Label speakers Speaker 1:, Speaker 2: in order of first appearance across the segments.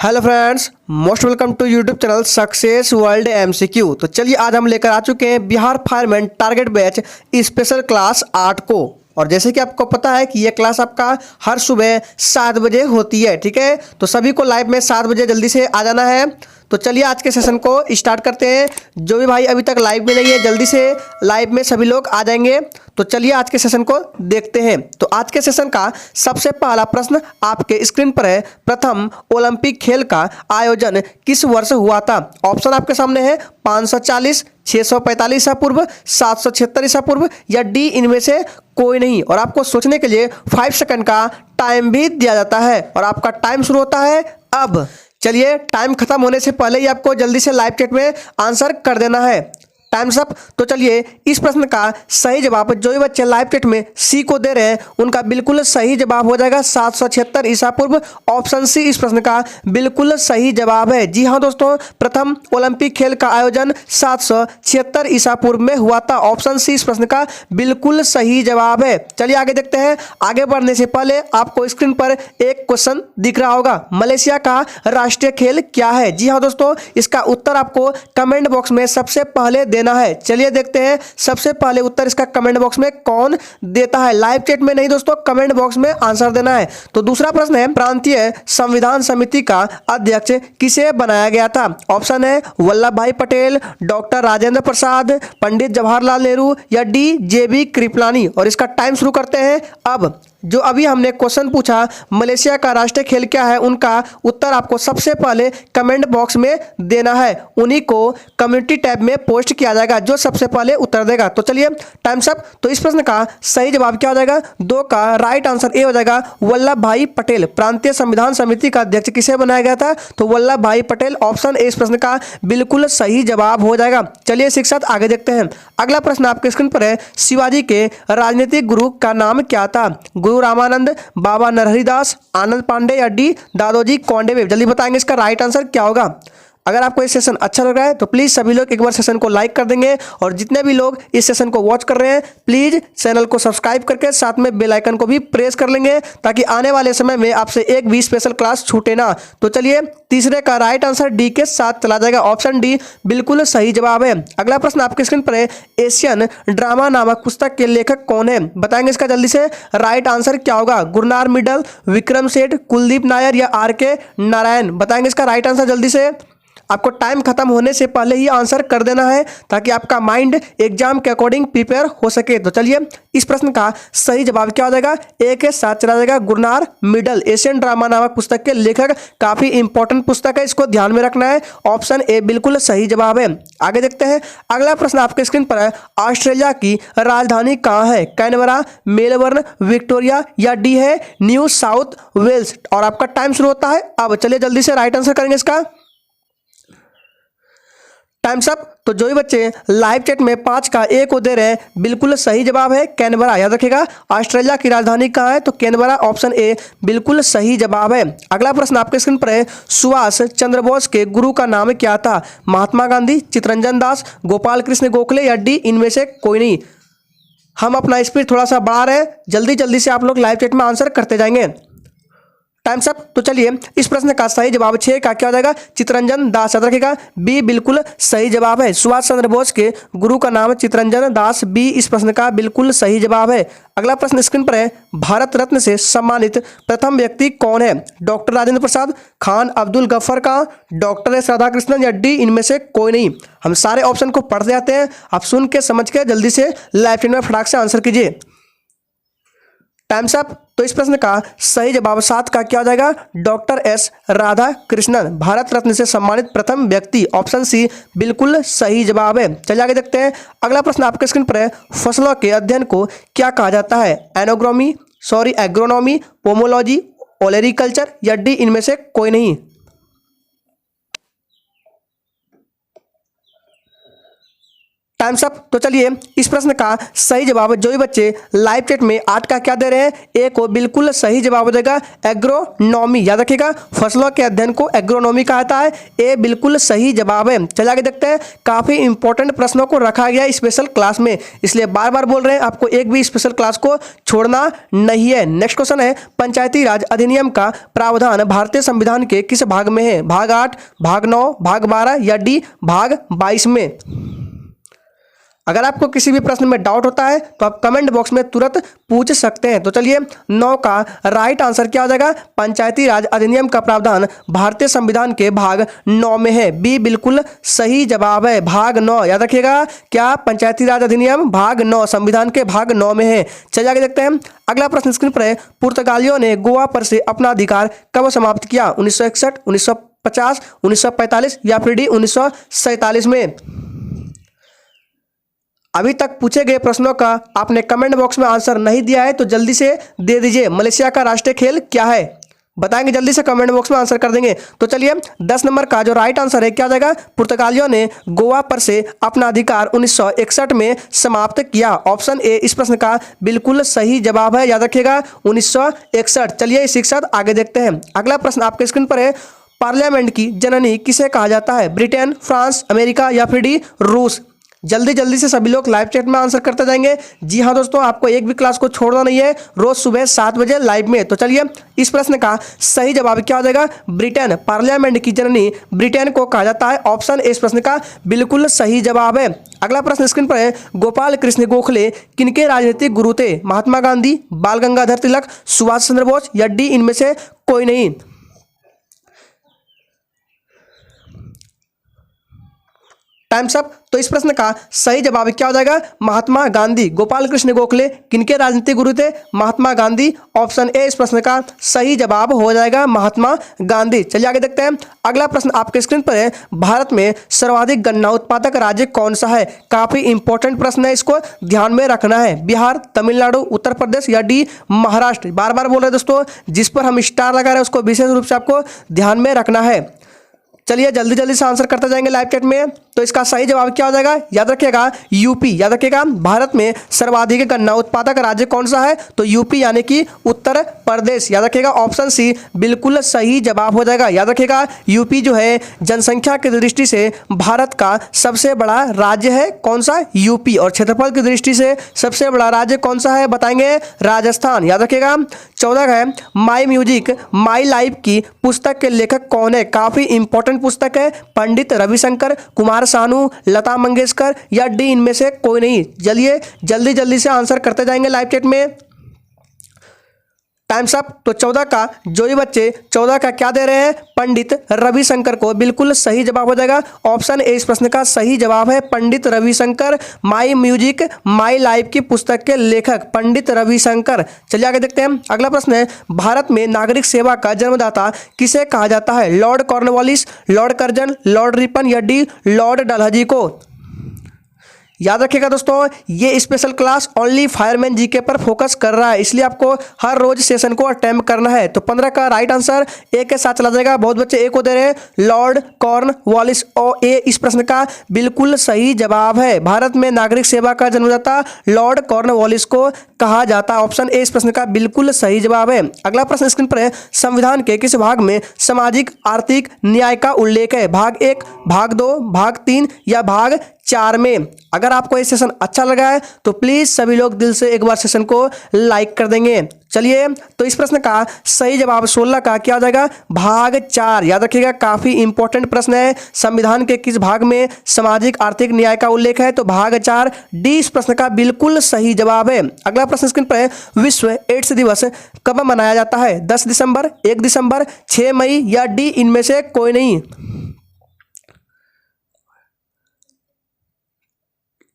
Speaker 1: Hello friends, most welcome to YouTube channel success world MCQ. तो चलिए आज हम लेकर आ चुके हैं Bihar fireman target batch special class 8 को। और जैसे कि आपको पता है कि ये क्लास आपका हर सुबह 7 बजे होती है, ठीक है। तो सभी को लाइव में 7 बजे जल्दी से आ जाना है। तो चलिए आज के सेशन को स्टार्ट करते हैं। जो भी भाई अभी तक लाइव में नहीं है जल्दी से लाइव में सभी लोग आ जाएंगे। तो चलिए आज के सेशन को देखते हैं। तो आज के सेशन का सबसे पहला प्रश्न आपके स्क्रीन पर है। प्रथम ओलंपिक खेल का आयोजन किस वर्ष हुआ था? ऑप्शन आपके सामने है 540, 645 ईसा पूर्व, 776 ईसा पूर्व या डी इनमें से कोई नहीं। और आपको सोचने के लिए 5 सेकंड का टाइम भी दिया जाता है और आपका टाइम शुरू होता है अब। चलिए टाइम खत्म होने से पहले ही आपको जल्दी से लाइव चैट में आंसर कर देना है। Times up. तो चलिए इस प्रश्न का सही जवाब जो भी बच्चे लाइव चैट में सी को दे रहे हैं उनका बिल्कुल सही जवाब हो जाएगा 776 ईसा पूर्व। ऑप्शन सी इस प्रश्न का बिल्कुल सही जवाब है। जी हाँ दोस्तों, प्रथम ओलंपिक खेल का आयोजन 776 ईसा पूर्व में हुआ था। ऑप्शन सी इस प्रश्न का बिल्कुल सही जवाब है। चलिए आगे देखते हैं। आगे बढ़ने से पहले आपको स्क्रीन पर एक क्वेश्चन दिख रहा होगा, मलेशिया का राष्ट्रीय खेल क्या है? जी हाँ दोस्तों, इसका उत्तर आपको कमेंट बॉक्स में सबसे पहले देना है। चलिए देखते हैं सबसे पहले उत्तर इसका कमेंट बॉक्स में कौन देता है। लाइव चैट में नहीं दोस्तों, कमेंट बॉक्स में आंसर देना है। तो दूसरा प्रश्न है, प्रांतीय संविधान समिति का अध्यक्ष किसे बनाया गया था? ऑप्शन है वल्लभ भाई पटेल, डॉक्टर राजेंद्र प्रसाद, पंडित जवाहरलाल नेहरू या डी जेबी कृपलानी। और इसका टाइम शुरू करते हैं अब। जो अभी हमने क्वेश्चन पूछा मलेशिया का राष्ट्रीय खेल क्या है, उनका उत्तर आपको सबसे पहले कमेंट बॉक्स में देना है। उन्हीं को कम्युनिटी टैब में पोस्ट किया जाएगा जो सबसे पहले उत्तर देगा। तो चलिए टाइम्स अप। तो इस प्रश्न का सही जवाब क्या हो जाएगा? 2 का राइट आंसर ए हो जाएगा, वल्लभ भाई पटेल। प्रांतीय संविधान समिति का अध्यक्ष किसे बनाया गया था? तो वल्लभ भाई पटेल। ऑप्शन ए इस प्रश्न का बिल्कुल सही जवाब हो जाएगा। चलिए इसी के साथ आगे देखते हैं। अगला प्रश्न आपके स्क्रीन पर है, शिवाजी के राजनीतिक गुरु का नाम क्या था? गुरु रामानंद, बाबा नरहरि दास, आनंद पांडे या डी दादोजी कोंडदेव। जल्दी बताएंगे इसका राइट आंसर क्या होगा। अगर आपको ये सेशन अच्छा लग रहा है तो प्लीज़ सभी लोग एक बार सेशन को लाइक कर देंगे। और जितने भी लोग इस सेशन को वॉच कर रहे हैं प्लीज़ चैनल को सब्सक्राइब करके साथ में बेल आइकन को भी प्रेस कर लेंगे ताकि आने वाले समय में आपसे एक भी स्पेशल क्लास छूटे ना। तो चलिए तीसरे का राइट आंसर डी के साथ चला जाएगा। ऑप्शन डी बिल्कुल सही जवाब है। अगला प्रश्न आपके स्क्रीन पर है, एशियन ड्रामा नामक पुस्तक के लेखक कौन है? बताएंगे इसका जल्दी से राइट आंसर क्या होगा। गुरनार मिडल, विक्रम सेठ, कुलदीप नायर या आर के नारायण। बताएंगे इसका राइट आंसर जल्दी से। आपको टाइम खत्म होने से पहले ही आंसर कर देना है ताकि आपका माइंड एग्जाम के अकॉर्डिंग प्रिपेयर हो सके। तो चलिए इस प्रश्न का सही जवाब क्या हो जाएगा? ए के साथ चला जाएगा, गुरनार मिडल। एशियन ड्रामा नामक पुस्तक के लेखक काफी इंपॉर्टेंट पुस्तक है, इसको ध्यान में रखना है। ऑप्शन ए बिल्कुल सही जवाब है। आगे देखते हैं। अगला प्रश्न आपके स्क्रीन पर है, ऑस्ट्रेलिया की राजधानी कहाँ है? कैनबरा, मेलबर्न, विक्टोरिया या डी है न्यू साउथ वेल्स। और आपका टाइम शुरू होता है अब। चलिए जल्दी से राइट आंसर करेंगे इसका। Times up. तो जो भी बच्चे लाइव चैट में 5 का ए को दे रहे हैं बिल्कुल सही जवाब है कैनबरा। याद रखिएगा ऑस्ट्रेलिया की राजधानी कहाँ है? तो कैनबरा। ऑप्शन ए बिल्कुल सही जवाब है। अगला प्रश्न आपके स्क्रीन पर है, सुभाष चंद्र बोस के गुरु का नाम क्या था? महात्मा गांधी, चित्तरंजन दास, गोपाल कृष्ण गोखले या डी इनमें से कोई नहीं। हम अपना स्पीड थोड़ा सा बढ़ा रहे हैं, जल्दी जल्दी से आप लोग लाइव चैट में आंसर करते जाएंगे। Times up. तो चलिए इस प्रश्न का सही जवाब 6 का क्या हो जाएगा? चित्तरंजन दास। याद रखिएगा बी बिल्कुल सही जवाब है। सुभाष चंद्र बोस के गुरु का नाम चित्तरंजन दास। बी इस प्रश्न का बिल्कुल सही जवाब है। अगला प्रश्न स्क्रीन पर है, भारत रत्न से सम्मानित प्रथम व्यक्ति कौन है? डॉक्टर राजेंद्र प्रसाद, खान अब्दुल गफ्फर खां, डॉक्टर एस राधाकृष्णन या डी इनमें से कोई नहीं। हम सारे ऑप्शन को पढ़ते जाते हैं, आप सुन के समझ के जल्दी से लाइव चैट में फटाक से आंसर कीजिए। Times up. तो इस प्रश्न का सही जवाब 7 का क्या हो जाएगा? डॉक्टर एस राधा कृष्णन, भारत रत्न से सम्मानित प्रथम व्यक्ति। ऑप्शन सी बिल्कुल सही जवाब है। चलिए आगे देखते हैं। अगला प्रश्न आपके स्क्रीन पर है, फसलों के अध्ययन को क्या कहा जाता है? एग्रोनॉमी, पोमोलॉजी, ओलेरिकल्चर या डी इनमें से कोई नहीं। Times up. तो चलिए इस प्रश्न का सही जवाब जो भी बच्चे लाइव चैट में 8 का क्या दे रहे हैं, ए को बिल्कुल सही जवाब हो जाएगा एग्रोनॉमी। याद रखिएगा फसलों के अध्ययन को एग्रोनॉमी कहा जाता है, ए बिल्कुल सही जवाब है। चलिए आगे देखते हैं, काफी इंपॉर्टेंट प्रश्नों को रखा गया स्पेशल क्लास में, इसलिए बार बार बोल रहे हैं आपको एक भी स्पेशल क्लास को छोड़ना नहीं है। नेक्स्ट क्वेश्चन है, पंचायती राज अधिनियम का प्रावधान भारतीय संविधान के किस भाग में है, भाग 8, भाग 9, भाग 12 या डी भाग 22 में। अगर आपको किसी भी प्रश्न में डाउट होता है तो आप कमेंट बॉक्स में तुरंत पूछ सकते हैं। तो चलिए 9 का राइट आंसर क्या हो जाएगा, पंचायती राज अधिनियम का प्रावधान भारतीय संविधान के भाग 9 में है, बी बिल्कुल सही जवाब है, भाग 9। याद रखिएगा क्या, पंचायती राज अधिनियम भाग 9 संविधान के भाग 9 में है। चलिए आगे देखते हैं, अगला प्रश्न स्क्रीन पर है, पुर्तगालियों ने गोवा पर से अपना अधिकार कब समाप्त किया, 1961, 1950, 1945 या फिर डी 1947 में। अभी तक पूछे गए प्रश्नों का आपने कमेंट बॉक्स में आंसर नहीं दिया है तो जल्दी से दे दीजिए। मलेशिया का राष्ट्रीय खेल क्या है, बताएंगे जल्दी से कमेंट बॉक्स में आंसर कर देंगे। तो चलिए 10 नंबर का जो राइट आंसर है क्या हो जाएगा, पुर्तगालियों ने गोवा पर से अपना अधिकार 1961 में समाप्त किया। ऑप्शन ए इस प्रश्न का बिल्कुल सही जवाब है, याद रखिएगा 1961। चलिए इसी के साथ आगे देखते हैं, अगला प्रश्न आपके स्क्रीन पर है, पार्लियामेंट की जननी किसे कहा जाता है, ब्रिटेन, फ्रांस, अमेरिका या फिर डी रूस। जल्दी से सभी लोग लाइव चैट में आंसर करते जाएंगे। जी हाँ दोस्तों, आपको एक भी क्लास को छोड़ना नहीं है, रोज सुबह 7 बजे लाइव में। तो चलिए इस प्रश्न का सही जवाब क्या हो जाएगा, ब्रिटेन, पार्लियामेंट की जननी ब्रिटेन को कहा जाता है। ऑप्शन ए इस प्रश्न का बिल्कुल सही जवाब है। अगला प्रश्न स्क्रीन पर है, गोपाल कृष्ण गोखले किनके राजनीतिक गुरु थे, महात्मा गांधी, बाल गंगाधर तिलक, सुभाष चंद्र बोस या डी इनमें से कोई नहीं। Times up. तो इस प्रश्न का सही जवाब क्या हो जाएगा, महात्मा गांधी। गोपाल कृष्ण गोखले किनके राजनीतिक गुरु थे, महात्मा गांधी। ऑप्शन ए इस प्रश्न का सही जवाब हो जाएगा महात्मा गांधी। चलिए आगे देखते हैं, अगला प्रश्न आपके स्क्रीन पर है, भारत में सर्वाधिक गन्ना उत्पादक राज्य कौन सा है। काफी इंपॉर्टेंट प्रश्न है, इसको ध्यान में रखना है। बिहार, तमिलनाडु, उत्तर प्रदेश या डी महाराष्ट्र। बार बार बोल रहे हैं दोस्तों, जिस पर हम स्टार लगा रहे हैं उसको विशेष रूप से आपको ध्यान में रखना है। चलिए जल्दी से आंसर करते जाएंगे लाइव चैट में। तो इसका सही जवाब क्या हो जाएगा, याद रखिएगा यूपी। याद रखिएगा भारत में सर्वाधिक गन्ना उत्पादक राज्य कौन सा है, तो यूपी यानी कि उत्तर प्रदेश। याद रखिएगा ऑप्शन सी बिल्कुल सही जवाब हो जाएगा। याद रखिएगा यूपी जो है जनसंख्या की दृष्टि से भारत का सबसे बड़ा राज्य है, कौन सा, यूपी। और क्षेत्रफल की दृष्टि से सबसे बड़ा राज्य कौन सा है, बताएंगे राजस्थान। याद रखिएगा 14 है, माई म्यूजिक माई लाइफ की पुस्तक के लेखक कौन है। काफी इंपॉर्टेंट पुस्तक है, पंडित रविशंकर, कुमार सानू, लता मंगेशकर या डी इनमें से कोई नहीं। चलिए जल्दी से आंसर करते जाएंगे लाइव चैट में। Times up. तो 14 का जो भी बच्चे 14 का क्या दे रहे हैं, पंडित रविशंकर को बिल्कुल सही जवाब हो जाएगा। ऑप्शन ए इस प्रश्न का सही जवाब है, पंडित रविशंकर। माई म्यूजिक माई लाइफ की पुस्तक के लेखक पंडित रविशंकर। चलिए आगे देखते हैं, अगला प्रश्न है, भारत में नागरिक सेवा का जन्मदाता किसे कहा जाता है, Lord Cornwallis, Lord Curzon, Lord Ripon या डी लॉर्ड डलहौजी को। याद रखिएगा दोस्तों, ये special class only fireman GK पर फोकस कर रहा है, इसलिए आपको हर रोज सेशन को अटेम्प्ट करना है। तो 15 का राइट आंसर ए के साथ चला जाएगा। बहुत बच्चे ए को दे रहे हैं, लॉर्ड कॉर्नवालिस। और ए इस प्रश्न का बिल्कुल सही जवाब है। भारत में नागरिक सेवा का जन्मदाता लॉर्ड कॉर्नवालिस को कहा जाता है। ऑप्शन ए इस प्रश्न का बिल्कुल सही जवाब है। अगला प्रश्न स्क्रीन पर है, संविधान के किस भाग में सामाजिक आर्थिक न्याय का उल्लेख है, भाग 1, भाग 2, भाग 3 या भाग 4 में। अगर आपको ये सेशन अच्छा लगा है तो प्लीज सभी लोग दिल से एक बार सेशन को लाइक कर देंगे। चलिए तो इस प्रश्न का सही जवाब 16 का क्या हो जाएगा, भाग 4। याद रखिएगा काफी इंपॉर्टेंट प्रश्न है, संविधान के किस भाग में सामाजिक आर्थिक न्याय का उल्लेख है, तो भाग 4 डी इस प्रश्न का बिल्कुल सही जवाब है। अगला प्रश्न स्क्रीन पर है, विश्व एड्स दिवस कब मनाया जाता है, 10 दिसंबर, 1 दिसंबर, 6 मई या डी इनमें से कोई नहीं।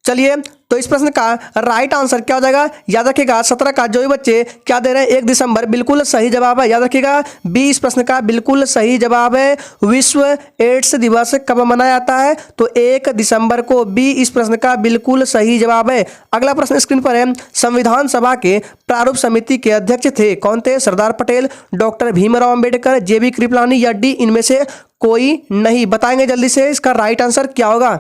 Speaker 1: चलिए तो इस प्रश्न का राइट आंसर क्या हो जाएगा, याद रखिएगा 17 का जो भी बच्चे क्या दे रहे हैं, 1 दिसंबर, बिल्कुल सही जवाब है। याद रखिएगा बी इस प्रश्न का बिल्कुल सही जवाब है। विश्व एड्स दिवस कब मनाया जाता है, तो 1 दिसंबर को, बी इस प्रश्न का बिल्कुल सही जवाब है। अगला प्रश्न स्क्रीन पर है, संविधान सभा के प्रारूप समिति के अध्यक्ष थे, कौन थे, सरदार पटेल, डॉक्टर भीमराव अंबेडकर, जेबी कृपलानी या डी इनमें से कोई नहीं। बताएंगे जल्दी से इसका राइट आंसर क्या होगा।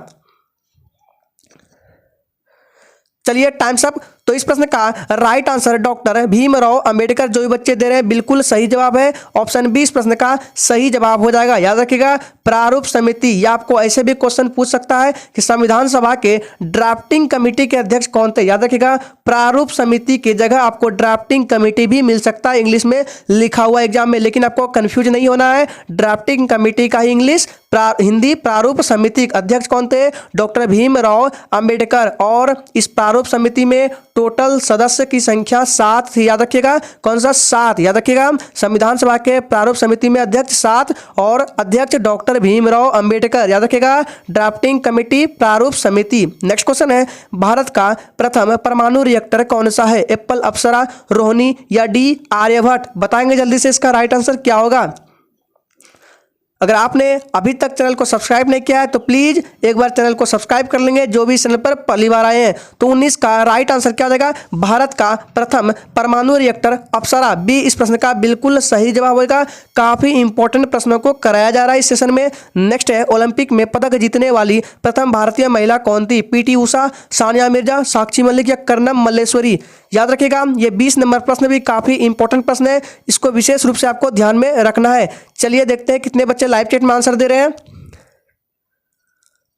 Speaker 1: चलिए टाइम्स अप। तो इस प्रश्न का right answer doctor Bhimrao Ambedkar, जो भी बच्चे दे रहे हैं बिल्कुल सही जवाब है। ऑप्शन बी इस प्रश्न का सही जवाब हो जाएगा। याद रखिएगा प्रारूप समिति, या आपको ऐसे भी क्वेश्चन पूछ सकता है कि संविधान सभा के ड्राफ्टिंग कमेटी के अध्यक्ष कौन थे। याद रखिएगा प्रारूप समिति की जगह आपको ड्राफ्टिंग कमेटी भी मिल सकता है, इंग्लिश में लिखा हुआ एग्जाम में, लेकिन आपको कंफ्यूज नहीं होना है। ड्राफ्टिंग कमेटी का ही इंग्लिश, हिंदी प्रारूप समिति अध्यक्ष कौन थे, डॉक्टर भीमराव अंबेडकर। और इस प्रारूप समिति में टोटल सदस्य की संख्या 7 थी। याद रखिएगा कौन सा 7, याद रखिएगा संविधान सभा के प्रारूप समिति में अध्यक्ष 7 और अध्यक्ष डॉक्टर भीमराव अंबेडकर। याद रखिएगा ड्राफ्टिंग कमेटी प्रारूप समिति। नेक्स्ट क्वेश्चन है, भारत का प्रथम परमाणु रिएक्टर कौन सा है, एप्पल, अप्सरा, रोहिणी या डी आर्यभट्ट। बताएंगे जल्दी से इसका राइट आंसर क्या होगा। अगर आपने अभी तक चैनल को सब्सक्राइब नहीं किया है तो प्लीज एक बार चैनल को सब्सक्राइब कर लेंगे, जो भी इस चैनल पर पहली बार आए हैं। तो 19 का राइट आंसर क्या हो जाएगा, भारत का प्रथम परमाणु रिएक्टर अप्सरा, बी इस प्रश्न का बिल्कुल सही जवाब होगा। काफी इंपॉर्टेंट प्रश्नों को कराया जा रहा है इस सेशन में। नेक्स्ट है, ओलंपिक में पदक जीतने वाली प्रथम भारतीय महिला कौन थी, पीटी उषा, सानिया मिर्जा, साक्षी मलिक या कर्णम मल्लेश्वरी। याद रखिएगा ये 20 नंबर प्रश्न भी काफी इंपॉर्टेंट प्रश्न है, इसको विशेष रूप से आपको ध्यान में रखना है। चलिए देखते हैं कितने बच्चे लाइव चैट में आंसर दे रहे हैं।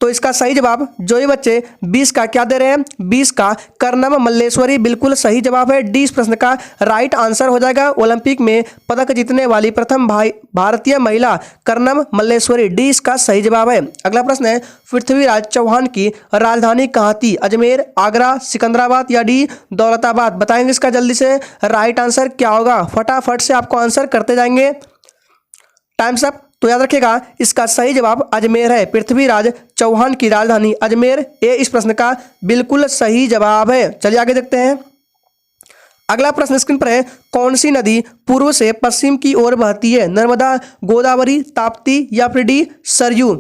Speaker 1: तो इसका सही जवाब जो ये बच्चे 20 का क्या दे रहे हैं, 20 का कर्णम मल्लेश्वरी बिल्कुल सही जवाब है। डी इस प्रश्न का राइट आंसर हो जाएगा। ओलंपिक में पदक जीतने वाली प्रथम भारतीय महिला कर्णम मल्लेश्वरी, डी इसका सही जवाब है। अगला प्रश्न है, पृथ्वीराज चौहान की राजधानी कहाँ थी, अजमेर, आगरा, सिकंदराबाद या डी दौलताबाद। बताएंगे इसका जल्दी से राइट आंसर क्या होगा, फटाफट से आपको आंसर करते जाएंगे। Times up. तो याद रखिएगा इसका सही जवाब अजमेर है। पृथ्वीराज चौहान की राजधानी अजमेर, ए इस प्रश्न का बिल्कुल सही जवाब है। चलिए आगे देखते हैं। अगला प्रश्न स्क्रीन पर है, कौन सी नदी पूर्व से पश्चिम की ओर बहती है, नर्मदा, गोदावरी, ताप्ती या फिर डी सरयू।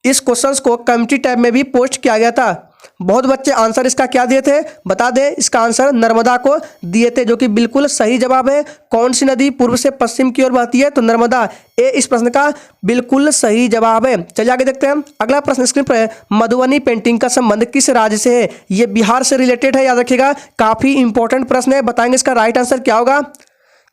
Speaker 1: इस क्वेश्चन को कमेंट्री टैब में भी पोस्ट किया गया था। बहुत बच्चे आंसर इसका क्या दिए थे बता दें, इसका आंसर नर्मदा को दिए थे, जो कि बिल्कुल सही जवाब है। कौन सी नदी पूर्व से पश्चिम की ओर बहती है, तो नर्मदा, ए इस प्रश्न का बिल्कुल सही जवाब है। चलिए आगे देखते हैं। अगला प्रश्न स्क्रीन पर है, मधुबनी पेंटिंग का संबंध किस राज्य से है, ये बिहार से रिलेटेड है। याद रखिएगा काफी इंपॉर्टेंट प्रश्न है। बताएंगे इसका राइट आंसर क्या होगा।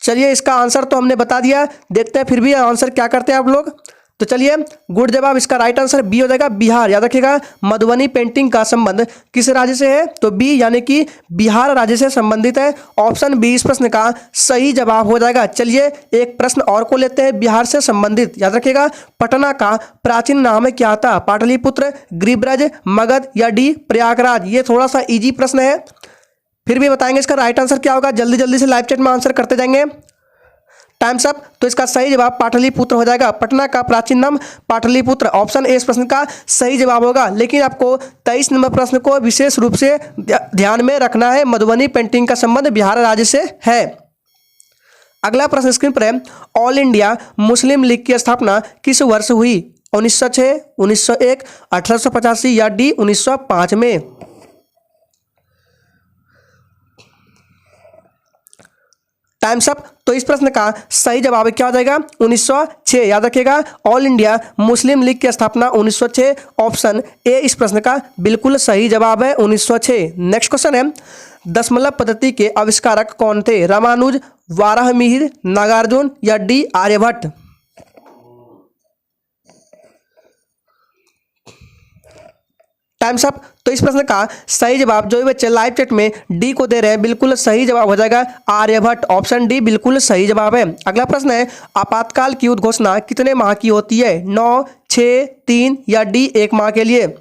Speaker 1: चलिए इसका आंसर तो हमने बता दिया, देखते हैं फिर भी आंसर क्या करते हैं आप लोग। तो चलिए गुड जवाब, इसका राइट आंसर बी हो जाएगा, बिहार। याद रखिएगा मधुबनी पेंटिंग का संबंध किस राज्य से है, तो बी यानी कि बिहार राज्य से संबंधित है। ऑप्शन बी इस प्रश्न का सही जवाब हो जाएगा। चलिए एक प्रश्न और को लेते हैं बिहार से संबंधित। याद रखिएगा पटना का प्राचीन नाम क्या था, पाटलिपुत्र, गिरिब्रज, मगध या डी प्रयागराज। ये थोड़ा सा इजी प्रश्न है, फिर भी बताएंगे इसका राइट आंसर क्या होगा। जल्दी जल्दी से लाइव चैट में आंसर करते जाएंगे। Times up. तो इसका सही जवाब पाटलिपुत्र हो जाएगा। पटना का प्राचीन नाम पाटलिपुत्र, ऑप्शन ए इस प्रश्न का सही जवाब होगा। लेकिन आपको 23 नंबर प्रश्न को विशेष रूप से ध्यान में रखना है, मधुबनी पेंटिंग का संबंध बिहार राज्य से है। अगला प्रश्न स्क्रीन पर है, ऑल इंडिया मुस्लिम लीग की स्थापना किस वर्ष हुई, 1906, 1901, 1885 या डी 1905 में। Times up. तो इस प्रश्न का सही जवाब क्या हो जाएगा, 1906। याद रखिएगा ऑल इंडिया मुस्लिम लीग की स्थापना 1906, ऑप्शन ए इस प्रश्न का बिल्कुल सही जवाब है, 1906। नेक्स्ट क्वेश्चन है, दशमलव पद्धति के आविष्कारक कौन थे, रामानुज, वाराहमिहिर, नागार्जुन या डी आर्यभट्ट। Times up. तो इस प्रश्न का सही जवाब जो भी बच्चे लाइव चैट में डी को दे रहे हैं बिल्कुल सही जवाब हो जाएगा, आर्यभट्ट, ऑप्शन डी बिल्कुल सही जवाब है। अगला प्रश्न है, आपातकाल की उद्घोषणा कितने माह की होती है, 9, 6, 3 या डी 1 माह के लिए।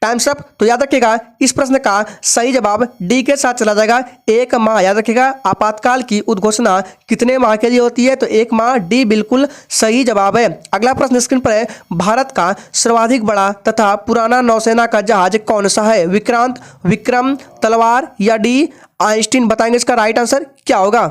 Speaker 1: Times up. तो याद रखिएगा इस प्रश्न का सही जवाब डी के साथ चला जाएगा, 1 माह। याद रखिएगा आपातकाल की उद्घोषणा कितने माह के लिए होती है, तो 1 माह, डी बिल्कुल सही जवाब है। अगला प्रश्न स्क्रीन पर है, भारत का सर्वाधिक बड़ा तथा पुराना नौसेना का जहाज कौन सा है, विक्रांत, विक्रम, तलवार या डी आइंस्टीन। बताएंगे इसका राइट आंसर क्या होगा।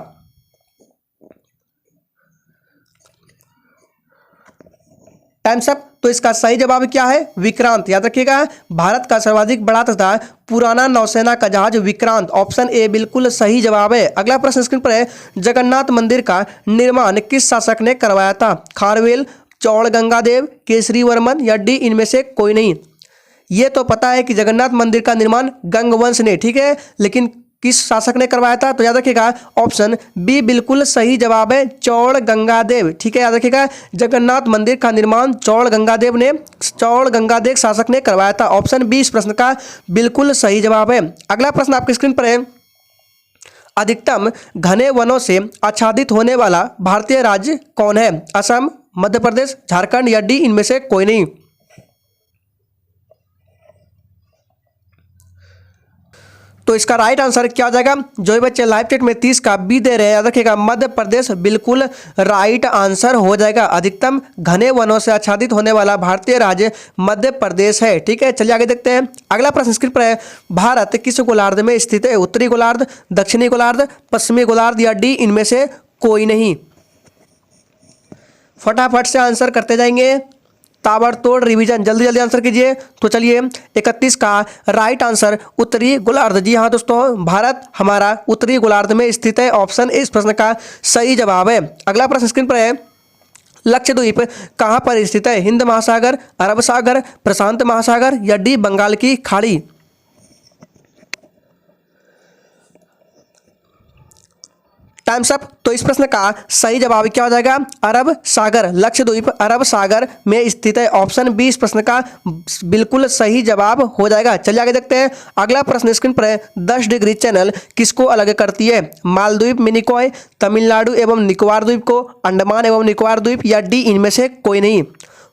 Speaker 1: Times up. तो इसका सही जवाब क्या है, विक्रांत। याद रखिएगा भारत का सर्वाधिक बड़ा तथा पुराना नौसेना का जहाज विक्रांत, ऑप्शन ए बिल्कुल सही जवाब है। अगला प्रश्न स्क्रीन पर है, जगन्नाथ मंदिर का निर्माण किस शासक ने करवाया था, खारवेल, चौड़ गंगादेव, केसरी वर्मन या डी इनमें से कोई नहीं। ये तो पता है कि जगन्नाथ मंदिर का निर्माण गंगवंश ने, ठीक है, लेकिन किस शासक ने करवाया था? तो याद रखिएगा ऑप्शन बी बिल्कुल सही जवाब है, चौड़ गंगादेव, ठीक है। याद रखिएगा जगन्नाथ मंदिर का निर्माण चौड़ गंगादेव शासक ने करवाया था। ऑप्शन बी इस प्रश्न का बिल्कुल सही जवाब है। अगला प्रश्न आपकी स्क्रीन पर है, अधिकतम घने वनों से आच्छादित होने वाला भारतीय राज्य कौन है? असम, मध्य प्रदेश, झारखंड या डी इनमें से कोई नहीं। तो इसका राइट आंसर क्या हो जाएगा? जो भी बच्चे लाइव चैट में 30 का बी दे रहे हैं, याद रखिएगा मध्य प्रदेश बिल्कुल राइट आंसर हो जाएगा। अधिकतम घने वनों से आच्छादित होने वाला भारतीय राज्य मध्य प्रदेश है, ठीक है। चलिए आगे देखते हैं। अगला प्रश्न स्क्रीन पर है, भारत किस गोलार्ध में स्थित है? उत्तरी गोलार्ध, दक्षिणी गोलार्ध, पश्चिमी गोलार्ध या डी इनमें से कोई नहीं। फटाफट से आंसर करते जाएंगे, ताबड़तोड़ रिवीजन, जल्दी जल्दी आंसर कीजिए। तो चलिए 31 का राइट आंसर उत्तरी गोलार्ध। जी हाँ दोस्तों, भारत हमारा उत्तरी गोलार्ध में स्थित है। ऑप्शन इस प्रश्न का सही जवाब है। अगला प्रश्न स्क्रीन पर है, लक्षद्वीप कहाँ पर स्थित है? हिंद महासागर, अरब सागर, प्रशांत महासागर या डी बंगाल की खाड़ी। Times up. तो इस प्रश्न का सही जवाब क्या हो जाएगा? अरब सागर। लक्षद्वीप अरब सागर में स्थित है। ऑप्शन बी इस प्रश्न का बिल्कुल सही जवाब हो जाएगा। चलिए आगे देखते हैं। अगला प्रश्न स्क्रीन पर है, 10 डिग्री चैनल किसको अलग करती है? मालदीव, मिनिकॉय, तमिलनाडु एवं निकोबार द्वीप को, अंडमान एवं निकोबार द्वीप या डी इनमें से कोई नहीं।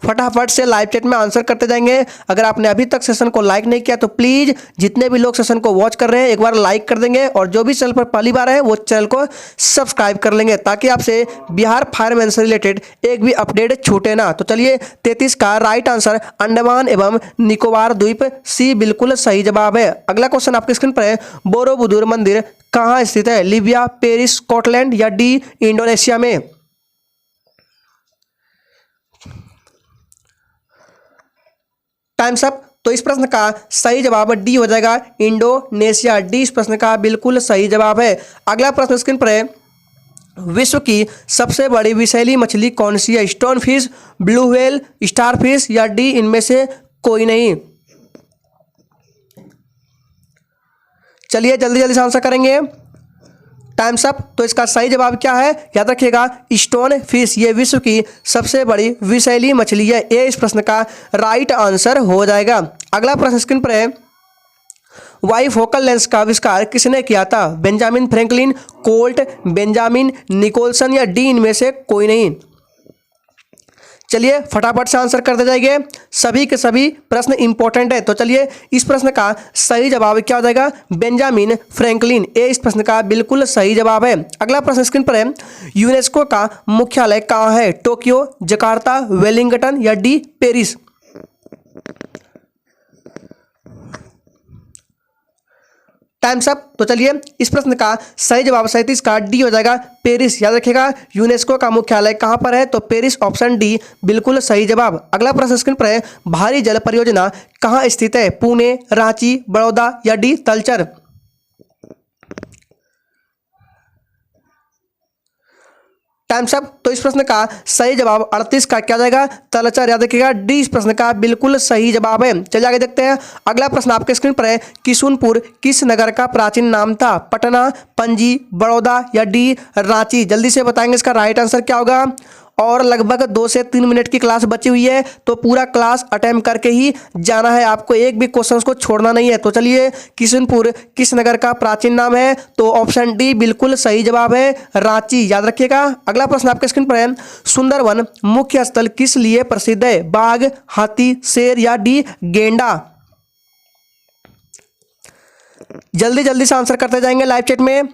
Speaker 1: फटाफट से लाइव चैट में आंसर करते जाएंगे। अगर आपने अभी तक सेशन को लाइक नहीं किया तो प्लीज़ जितने भी लोग सेशन को वॉच कर रहे हैं एक बार लाइक कर देंगे, और जो भी चैनल पर पहली बार है वो चैनल को सब्सक्राइब कर लेंगे, ताकि आपसे बिहार फायरमैन से रिलेटेड एक भी अपडेट छूटे ना। तो चलिए 33 का राइट आंसर अंडमान एवं निकोबार द्वीप, सी बिल्कुल सही जवाब है। अगला क्वेश्चन आपकी स्क्रीन पर है, बोरोबुदुर मंदिर कहाँ स्थित है? लीबिया, पेरिस, स्कॉटलैंड या डी इंडोनेशिया में। Times up. तो इस प्रश्न का सही जवाब डी हो जाएगा, इंडोनेशिया। डी इस प्रश्न का बिल्कुल सही जवाब है। अगला प्रश्न स्क्रीन पर है, विश्व की सबसे बड़ी विषैली मछली कौन सी है? Stone fish, blue whale, star fish या डी इनमें से कोई नहीं। चलिए जल्दी जल्दी से आंसर करेंगे। Times up. तो इसका सही जवाब क्या है? याद रखिएगा स्टोन फिश, ये विश्व की सबसे बड़ी विषैली मछली है। ये इस प्रश्न का राइट आंसर हो जाएगा। अगला प्रश्न स्क्रीन पर है, वाइफोकल लेंस का आविष्कार किसने किया था? Benjamin Franklin, Colt, Benjamin Nicholson या डी इनमें से कोई नहीं। चलिए फटाफट से आंसर करते जाइए, सभी के सभी प्रश्न इंपॉर्टेंट है। तो चलिए इस प्रश्न का सही जवाब क्या हो जाएगा? Benjamin Franklin. ए इस प्रश्न का बिल्कुल सही जवाब है। अगला प्रश्न स्क्रीन पर है, यूनेस्को का मुख्यालय कहाँ है? टोक्यो, जकार्ता, वेलिंगटन या डी पेरिस। Times up. तो चलिए इस प्रश्न का सही जवाब 37 का डी हो जाएगा, पेरिस। याद रखिएगा यूनेस्को का मुख्यालय कहाँ पर है? तो पेरिस। ऑप्शन डी बिल्कुल सही जवाब। अगला प्रश्न स्क्रीन पर है, भारी जल परियोजना कहाँ स्थित है? पुणे, रांची, बड़ौदा या डी तलचर। Times up. तो इस प्रश्न का सही जवाब 38 का क्या जाएगा? तलचर। याद रखिएगा डी इस प्रश्न का बिल्कुल सही जवाब है। चलिए आगे देखते हैं। अगला प्रश्न आपके स्क्रीन पर है, किशुनपुर किस नगर का प्राचीन नाम था? पटना, पणजी, बड़ौदा या डी रांची। जल्दी से बताएंगे इसका राइट आंसर क्या होगा। और लगभग 2 से 3 मिनट की क्लास बची हुई है, तो पूरा क्लास अटेम्प्ट करके ही जाना है आपको, एक भी क्वेश्चन को छोड़ना नहीं है। तो चलिए किशुनपुर किस नगर का प्राचीन नाम है? तो ऑप्शन डी बिल्कुल सही जवाब है, रांची। याद रखिएगा। अगला प्रश्न आपके स्क्रीन पर है, सुंदरवन मुख्य स्थल किस लिए प्रसिद्ध है? बाघ, हाथी, शेर या डी गेंडा। जल्दी जल्दी से आंसर करते जाएंगे लाइव चैट में।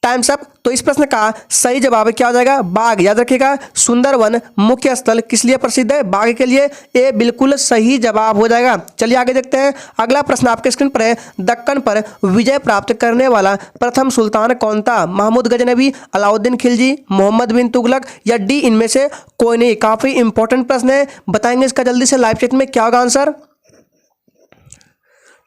Speaker 1: Times up. तो इस प्रश्न का सही जवाब क्या हो जाएगा? बाघ। याद रखिएगा सुंदरवन मुख्य स्थल किस लिए प्रसिद्ध है? बाघ के लिए। ये बिल्कुल सही जवाब हो जाएगा। चलिए आगे देखते हैं। अगला प्रश्न आपके स्क्रीन पर है, दक्कन पर विजय प्राप्त करने वाला प्रथम सुल्तान कौन था? महमूद गजनबी, अलाउद्दीन खिलजी, मोहम्मद बिन तुगलक या डी इनमें से कोई नहीं। काफी इंपॉर्टेंट प्रश्न है, बताएंगे इसका जल्दी से लाइव चैट में क्या होगा आंसर।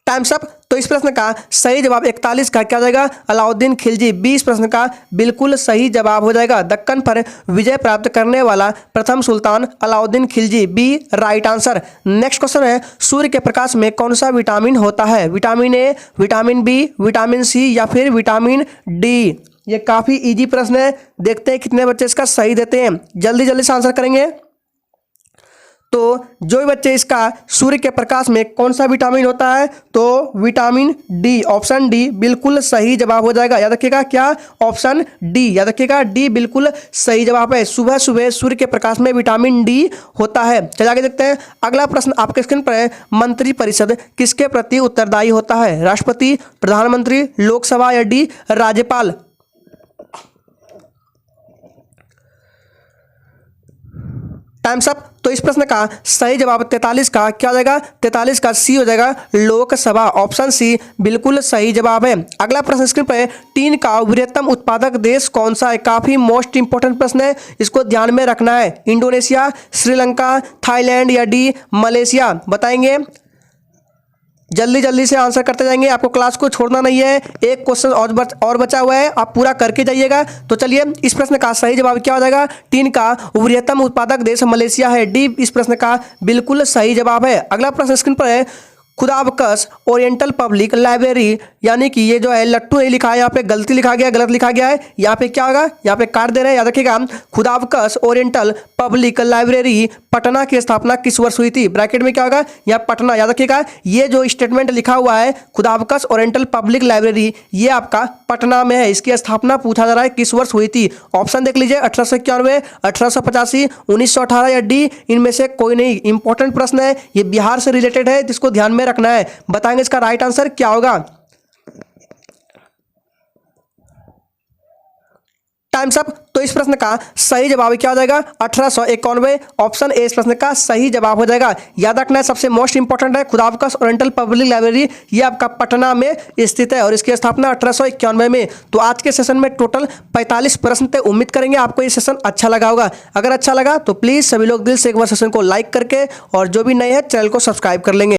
Speaker 1: Times up. तो इस प्रश्न का सही जवाब 41 का क्या हो जाएगा, अलाउद्दीन खिलजी। 20 प्रश्न का बिल्कुल सही जवाब हो जाएगा, दक्कन पर विजय प्राप्त करने वाला प्रथम सुल्तान Alauddin Khilji, B right answer. Next question है, सूर्य के प्रकाश में कौन सा विटामिन होता है, vitamin A, vitamin B, vitamin C या फिर विटामिन डी। ये काफी इजी प्रश्न है, देखते हैं कितने बच्चे इसका सही देते हैं, जल्दी जल्दी से आंसर करेंगे। तो जो भी बच्चे इसका सूर्य के प्रकाश में कौन सा विटामिन होता है, तो विटामिन डी, ऑप्शन डी बिल्कुल सही जवाब हो जाएगा। याद रखिएगा क्या, ऑप्शन डी, याद रखिएगा डी बिल्कुल सही जवाब है। सुबह सुबह सूर्य के प्रकाश में विटामिन डी होता है। चलिए आगे देखते हैं। अगला प्रश्न आपके स्क्रीन पर है, मंत्रिपरिषद किसके प्रति उत्तरदायी होता है, राष्ट्रपति, प्रधानमंत्री, लोकसभा या डी राज्यपाल। Times up. तो इस प्रश्न का सही जवाब 43 का क्या हो जाएगा, 43 का सी हो जाएगा, लोकसभा, ऑप्शन सी बिल्कुल सही जवाब है। अगला प्रश्न स्क्रीन पर, टीन का वृहत्तम उत्पादक देश कौन सा है, काफी मोस्ट इंपोर्टेंट प्रश्न है, इसको ध्यान में रखना है। इंडोनेशिया, श्रीलंका, थाईलैंड या डी मलेशिया, बताएंगे। जल्दी जल्दी से आंसर करते जाएंगे, आपको क्लास को छोड़ना नहीं है। एक क्वेश्चन और बचा हुआ है, आप पूरा करके जाइएगा। तो चलिए, इस प्रश्न का सही जवाब क्या हो जाएगा, टीन का वृहत्तम उत्पादक देश मलेशिया है, डी इस प्रश्न का बिल्कुल सही जवाब है। अगला प्रश्न स्क्रीन पर है, खुदाबकश ओरिएंटल पब्लिक लाइब्रेरी, यानी कि ये जो है लट्टू नहीं लिखा है, यहाँ पे गलती लिखा गया है, गलत लिखा गया है। यहाँ पे क्या होगा, यहाँ पे काट दे रहे हैं, याद रखिएगा। खुदाबकश ओरिएंटल पब्लिक लाइब्रेरी पटना की स्थापना किस वर्ष हुई थी, ब्रैकेट में क्या होगा, यहाँ पटना, याद रखिएगा। ये जो स्टेटमेंट लिखा हुआ है खुदाबकश ओरिएंटल पब्लिक लाइब्रेरी, ये आपका पटना में है। इसकी स्थापना पूछा जा रहा है किस वर्ष हुई थी। ऑप्शन देख लीजिए, 1891, 1885, 1918 या डी इनमें से कोई नहीं। इंपॉर्टेंट प्रश्न है, ये बिहार से रिलेटेड है, जिसको ध्यान में रखना है। बताएंगे इसका राइट आंसर क्या होगा। Times up. तो इस प्रश्न का सही जवाब क्या हो जाएगा, 1891, ऑप्शन ए इस प्रश्न का सही जवाब हो जाएगा। याद रखना है, सबसे मोस्ट इंपॉर्टेंट है, खुदाबकश ओरिएंटल पब्लिक लाइब्रेरी, ये आपका पटना में स्थित है और इसकी स्थापना 1891 में। तो आज के सेशन में टोटल 45 प्रश्न थे। उम्मीद करेंगे आपको ये सेशन अच्छा लगा होगा। अगर अच्छा लगा तो प्लीज सभी लोग दिल से एक बार सेशन को लाइक करके, और जो भी नए हैं चैनल को सब्सक्राइब कर लेंगे।